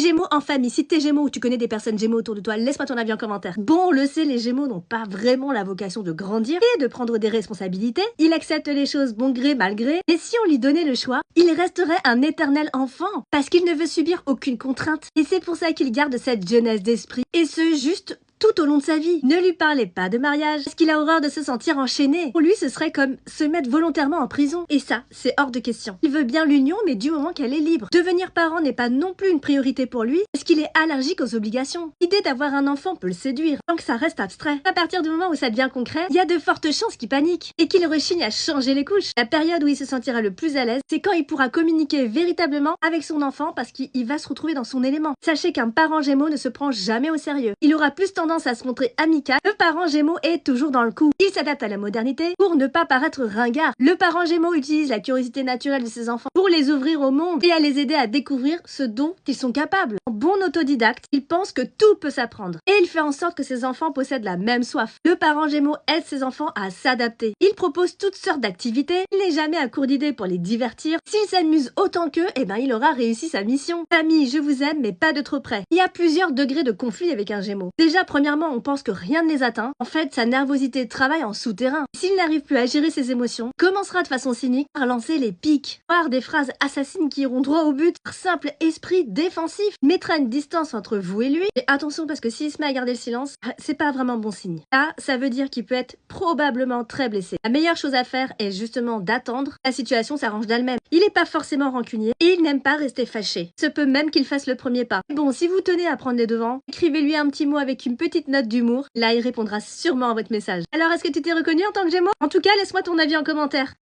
Gémeaux en famille, si t'es Gémeaux ou tu connais des personnes Gémeaux autour de toi, laisse-moi ton avis en commentaire. Bon, on le sait, les Gémeaux n'ont pas vraiment la vocation de grandir et de prendre des responsabilités. Il accepte les choses bon gré, mal gré. Mais si on lui donnait le choix, il resterait un éternel enfant. Parce qu'il ne veut subir aucune contrainte. Et c'est pour ça qu'il garde cette jeunesse d'esprit. Et ce, juste tout au long de sa vie. Ne lui parlez pas de mariage, parce qu'il a horreur de se sentir enchaîné. Pour lui, ce serait comme se mettre volontairement en prison. Et ça, c'est hors de question. Il veut bien l'union, mais du moment qu'elle est libre. Devenir parent n'est pas non plus une priorité pour lui, parce qu'il est allergique aux obligations. L'idée d'avoir un enfant peut le séduire, tant que ça reste abstrait. À partir du moment où ça devient concret, il y a de fortes chances qu'il panique, et qu'il rechigne à changer les couches. La période où il se sentira le plus à l'aise, c'est quand il pourra communiquer véritablement avec son enfant, parce qu'il va se retrouver dans son élément. Sachez qu'un parent Gémeaux ne se prend jamais au sérieux. Il aura plus tendance à se montrer amical. Le parent Gémeaux est toujours dans le coup. Il s'adapte à la modernité pour ne pas paraître ringard. Le parent Gémeaux utilise la curiosité naturelle de ses enfants pour les ouvrir au monde et à les aider à découvrir ce dont ils sont capables. En bon autodidacte, il pense que tout peut s'apprendre et il fait en sorte que ses enfants possèdent la même soif. Le parent Gémeaux aide ses enfants à s'adapter. Il propose toutes sortes d'activités. Il n'est jamais à court d'idées pour les divertir. S'il s'amuse autant qu'eux, eh ben il aura réussi sa mission. Famille, je vous aime, mais pas de trop près. Il y a plusieurs degrés de conflit avec un Gémeaux. Déjà, premièrement, on pense que rien ne les atteint. En fait, sa nervosité travaille en souterrain. S'il n'arrive plus à gérer ses émotions, commencera de façon cynique par lancer les pics, par des phrases assassines qui iront droit au but, par simple esprit défensif, mettra une distance entre vous et lui. Et attention, parce que s'il se met à garder le silence, c'est pas vraiment bon signe. Là, ça veut dire qu'il peut être probablement très blessé. La meilleure chose à faire est justement d'attendre. La situation s'arrange d'elle-même. Il n'est pas forcément rancunier et il n'aime pas rester fâché. Il se peut même qu'il fasse le premier pas. Bon, si vous tenez à prendre les devants, écrivez-lui un petit mot avec une petite note d'humour. Là, il répondra sûrement à votre message. Alors, est-ce que tu t'es reconnu en tant que Gémeaux? En tout cas, laisse-moi ton avis en commentaire.